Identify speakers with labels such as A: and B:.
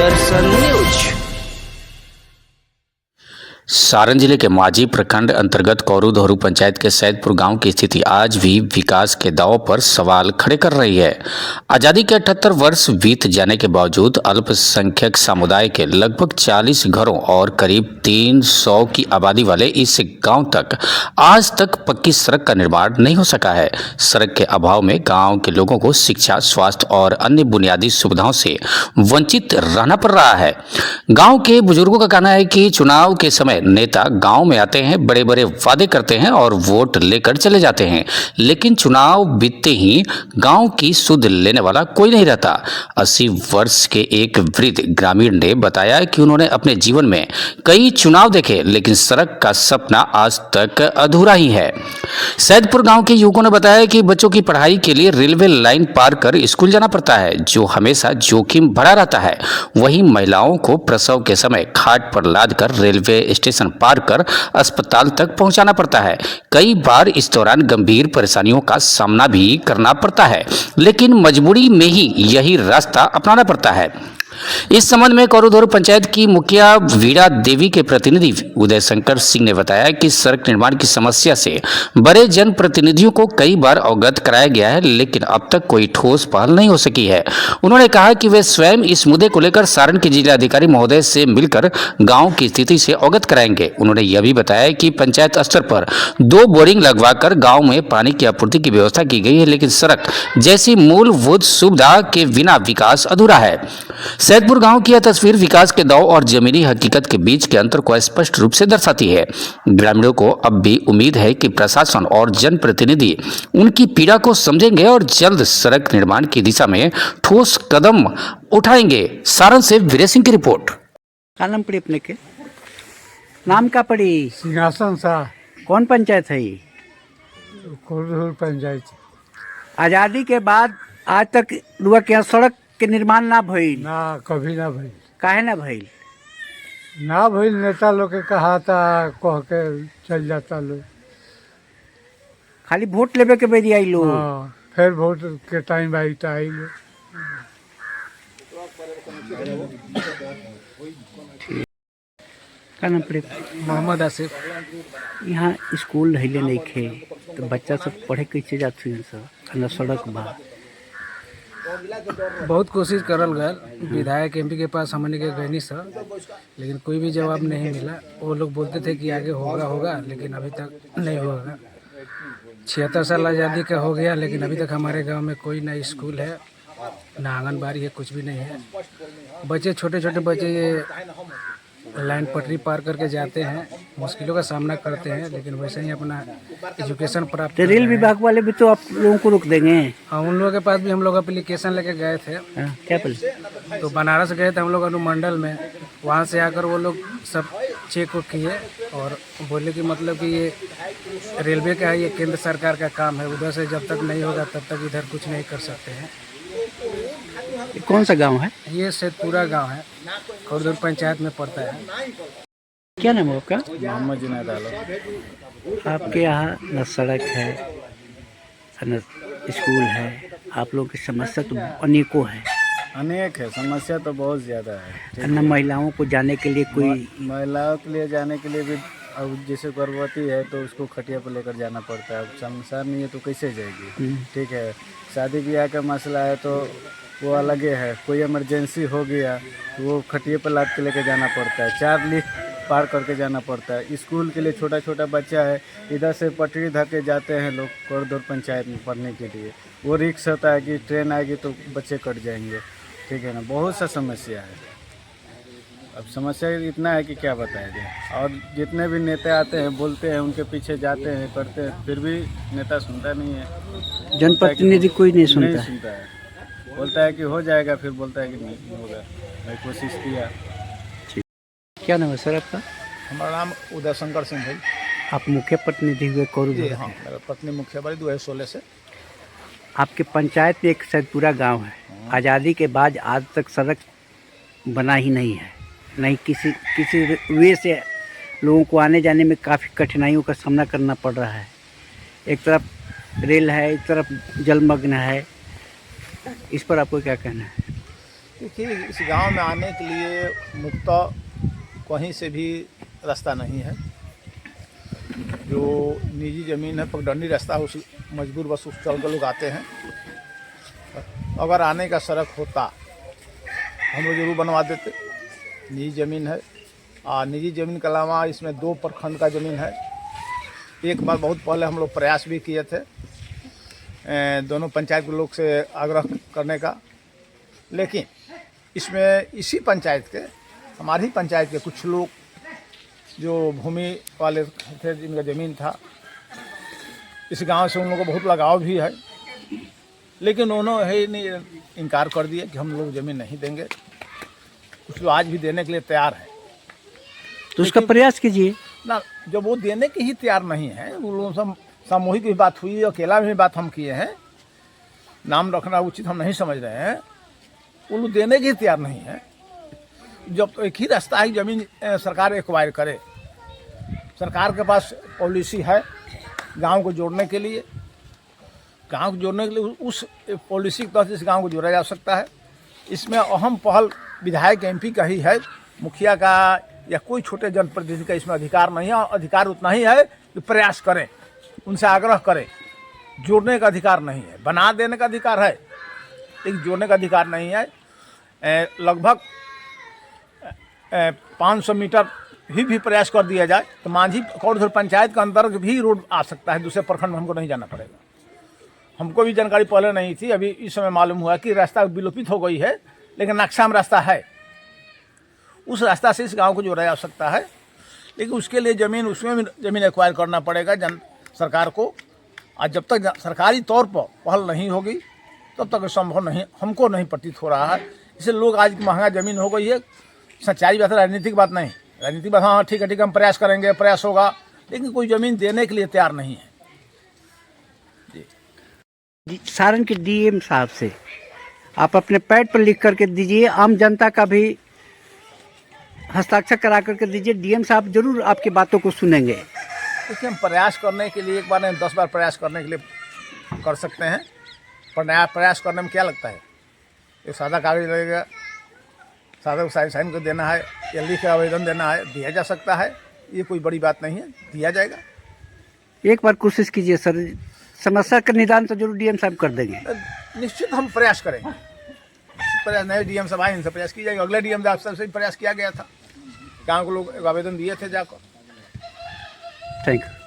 A: दर्शन news.
B: Saran जिले के मांझी प्रखंड अंतर्गत कौरू धोरू पंचायत के सैदपुर गांव की स्थिति आज भी विकास के दांव पर सवाल खड़े कर रही है। आजादी के 78 वर्ष बीत जाने के बावजूद अल्पसंख्यक समुदाय के लगभग 40 घरों और करीब 300 की आबादी वाले इस गांव तक आज तक पक्की सड़क का निर्माण नहीं हो सका है। सड़क के अभाव में गाँव के लोगों को शिक्षा, स्वास्थ्य और अन्य बुनियादी सुविधाओं से वंचित रहना पड़ रहा है। गाँव के बुजुर्गों का कहना है कि चुनाव के समय नेता गांव में आते हैं, बड़े बड़े वादे करते हैं और वोट लेकर चले जाते हैं, लेकिन चुनाव बीतते ही गांव की सुध लेने वाला कोई नहीं रहता। 80 वर्ष के एक वृद्ध ग्रामीण ने बताया कि उन्होंने अपने जीवन में कई चुनाव देखे, लेकिन सड़क का सपना आज तक अधूरा ही है। सैदपुर गांव के युवकों ने बताया कि बच्चों की पढ़ाई के लिए रेलवे लाइन पार कर स्कूल जाना पड़ता है, जो हमेशा जोखिम भरा रहता है। वहीं महिलाओं को प्रसव के समय खाट पर लादकर रेलवे स्टेशन पार कर अस्पताल तक पहुंचाना पड़ता है। कई बार इस दौरान गंभीर परेशानियों का सामना भी करना पड़ता है, लेकिन मजबूरी में ही यही रास्ता अपनाना पड़ता है। इस संबंध में कौरू धोरू पंचायत की मुखिया वीणा देवी के प्रतिनिधि उदय शंकर सिंह ने बताया कि सड़क निर्माण की समस्या से बड़े जनप्रतिनिधियों को कई बार अवगत कराया गया है, लेकिन अब तक कोई ठोस पहल नहीं हो सकी है। उन्होंने कहा कि वे स्वयं इस मुद्दे को लेकर सारण के जिलाधिकारी महोदय से मिलकर गांव की स्थिति से अवगत कराएंगे। उन्होंने यह भी बताया कि पंचायत स्तर पर 2 बोरिंग लगवाकर गाँव में पानी की आपूर्ति की व्यवस्था की गई है, लेकिन सड़क जैसी मूलभूत सुविधा के बिना विकास अधूरा है। सैदपुर गांव की यह तस्वीर विकास के दांव और जमीनी हकीकत के बीच के अंतर को स्पष्ट रूप से दर्शाती है। ग्रामीणों को अब भी उम्मीद है कि प्रशासन और जनप्रतिनिधि उनकी पीड़ा को समझेंगे और जल्द सड़क निर्माण की दिशा में ठोस कदम उठाएंगे। सारण से वीरे सिंह की रिपोर्ट।
C: का नाम पड़ी अपने के? नाम का पड़ी?
D: सिंहासन शाह।
C: कौन पंचायत है ये?
D: कौरू पंचायत।
C: आज़ादी के बाद आज तक रुआ के यहाँ सड़क के निर्माण ना भइल?
D: ना, कभी ना भइल।
C: काहे ना भइल?
D: ना भइल, नेता लोग के कहा था, कह के चल जाता लोग।
C: खाली वोट लेवे के बेरी आई लोग।
D: हाँ, फिर वोट के टाइम आई तो आई लोग।
C: का नाम पड़े?
E: मोहम्मद आसिफ।
C: यहाँ स्कूल रहिले नहीं खे तो बच्चा सब पढ़े कैसे जाते हैं सब? ना सड़क बा।
E: बहुत कोशिश करल गए, विधायक एमपी के पास हमने के गए सर, लेकिन कोई भी जवाब नहीं मिला। वो लोग बोलते थे कि आगे होगा, लेकिन अभी तक नहीं होगा। 76 साल आज़ादी का हो गया, लेकिन अभी तक हमारे गांव में कोई ना स्कूल है, ना आंगनबाड़ी है, कुछ भी नहीं है। बच्चे, छोटे छोटे बच्चे ये लाइन पटरी पार करके जाते हैं, मुश्किलों का सामना करते हैं, लेकिन वैसे ही अपना एजुकेशन प्राप्त
C: तो रेल विभाग वाले भी तो आप लोगों को रोक देंगे?
E: हाँ, उन लोगों के पास भी हम लोग एप्लीकेशन लेके गए थे।
C: क्या बोले?
E: तो बनारस गए थे हम लोग अनुमंडल में, वहाँ से आकर वो लोग सब चेक किए और बोले कि मतलब कि ये रेलवे का है, ये केंद्र सरकार का काम है, उधर से जब तक नहीं होगा तब तक इधर कुछ नहीं कर सकते हैं।
C: कौन सा गांव है
E: ये? सैदपुरा गांव है, कौरू धोरू पंचायत में पड़ता है।
C: क्या नाम है आपका?
E: मोहम्मद जुनैद आलम।
C: आपके यहाँ न सड़क है न स्कूल है, आप लोगों की समस्या तो अनेकों है।
F: अनेक है, समस्या तो बहुत ज़्यादा है।
C: न महिलाओं को जाने के लिए कोई?
F: महिलाओं के लिए जाने के लिए भी, अब जैसे गर्भवती है तो उसको खटिया पर लेकर जाना पड़ता है। अब संसार नहीं है तो कैसे जाएगी? ठीक है, शादी ब्याह का मसला है तो वो अलग है। कोई इमरजेंसी हो गया तो वो खटिया पर लाद के लेकर जाना पड़ता है, 4 लीफ पार करके जाना पड़ता है। स्कूल के लिए छोटा छोटा बच्चा है, इधर से पटरी धके जाते हैं लोग कौरू धोरू पंचायत में पढ़ने के लिए। वो रिक्स होता है कि ट्रेन आएगी तो बच्चे कट जाएंगे। ठीक है ना, बहुत सा समस्या है। अब समस्या इतना है कि क्या बताया जाए। और जितने भी नेता आते हैं, बोलते हैं, उनके पीछे जाते हैं, करते हैं, फिर भी नेता सुनता नहीं है।
C: जनप्रतिनिधि कोई नहीं
F: नहीं
C: सुनता
F: सुनता है। बोलता है कि हो जाएगा, फिर बोलता है कि नहीं होगा। मैं कोशिश किया।
C: क्या नाम है सर आपका?
G: हमारा नाम उदय शंकर सिंह है।
C: आप मुख्य प्रतिनिधि हुए कौरू धोरू?
G: हाँ, मेरा पत्नी मुखिया बड़ी 2016 से।
C: आपके पंचायत में एक सैदपुरा गांव है, आज़ादी के बाद आज तक सड़क बना ही नहीं है, नहीं किसी वे से लोगों को आने जाने में काफ़ी कठिनाइयों का सामना करना पड़ रहा है। एक तरफ रेल है, एक तरफ जलमग्न है। इस पर आपको क्या कहना है?
G: देखिए, इस गांव में आने के लिए मुक्तः कहीं से भी रास्ता नहीं है। जो निजी ज़मीन है, पगडंडी रास्ता, उस मजबूर बस उस चल के लोग आते हैं। अगर आने का सड़क होता हम लोग जरूर बनवा देते। निजी ज़मीन है, और निजी ज़मीन के अलावा इसमें 2 प्रखंड का ज़मीन है। एक बार बहुत पहले हम लोग प्रयास भी किए थे दोनों पंचायत के लोग से आग्रह करने का, लेकिन इसमें इसी पंचायत के, हमारी पंचायत के कुछ लोग जो भूमि वाले थे, जिनका ज़मीन था, इस गांव से उन लोगों को बहुत लगाव भी है, लेकिन उन्होंने नहीं इनकार कर दिया कि हम लोग ज़मीन नहीं देंगे। कुछ लोग आज भी देने के लिए तैयार हैं,
C: तो उसका प्रयास कीजिए
G: ना। जब वो देने की ही तैयार नहीं है, वो लोगों से सामूहिक भी बात हुई, अकेला भी बात हम किए हैं, नाम रखना उचित हम नहीं समझ रहे हैं। वो लोग देने की तैयार नहीं है। जब तो एक ही रास्ता है, ज़मीन सरकार एक्वायर करे। सरकार के पास पॉलिसी है गांव को जोड़ने के लिए। गांव को जोड़ने के लिए उस पॉलिसी के तहत इस गांव को जोड़ा जा सकता है। इसमें अहम पहल विधायक एमपी का ही है, मुखिया का या कोई छोटे जनप्रतिनिधि का इसमें अधिकार नहीं है। और अधिकार उतना ही है कि प्रयास करें, उनसे आग्रह करें। जोड़ने का अधिकार नहीं है। बना देने का अधिकार है, लेकिन जोड़ने का अधिकार नहीं है। लगभग 500 मीटर भी प्रयास कर दिया जाए तो मांझी कौड़धर पंचायत के अंतर्गत भी रोड आ सकता है। दूसरे प्रखंड में हमको नहीं जाना पड़ेगा। हमको भी जानकारी पहले नहीं थी, अभी इस समय मालूम हुआ कि रास्ता विलोपित हो गई है, लेकिन नक्शा में रास्ता है। उस रास्ता से इस गांव को जोड़ा जा सकता है, लेकिन उसके लिए ज़मीन, उसमें भी ज़मीन एक्वायर करना पड़ेगा सरकार को। और जब तक सरकारी तौर पर पहल नहीं होगी तब तक संभव नहीं, हमको नहीं प्रतीत हो रहा है। इससे लोग आज महंगा ज़मीन हो गई है। सच्चाई बात है, राजनीतिक बात नहीं। राजनीतिक बात, हाँ ठीक है हम प्रयास करेंगे, प्रयास होगा, लेकिन कोई ज़मीन देने के लिए तैयार नहीं है।
C: जी, सारण के डीएम साहब से आप अपने पैड पर लिख करके दीजिए, आम जनता का भी हस्ताक्षर करा करके दीजिए। डीएम साहब जरूर आपकी बातों को सुनेंगे।
G: देखिए, हम प्रयास करने के लिए एक बार नहीं 10 बार प्रयास करने के लिए कर सकते हैं। पर नया प्रयास करने में क्या लगता है? एक सादा कागज लगेगा, सादा साइन को देना है या लिख के आवेदन देना है, दिया जा सकता है। ये कोई बड़ी बात नहीं है, दिया जाएगा।
C: एक बार कोशिश कीजिए सर, समस्या का निदान तो जरूर डीएम साहब कर देंगे।
G: निश्चित हम प्रयास करेंगे। प्रयास नए डीएम साहब आए, इनसे प्रयास की जाएगा। अगले डीएम साहब से भी प्रयास किया गया था, गाँव के लोग आवेदन दिए थे जाकर।
C: Thank you.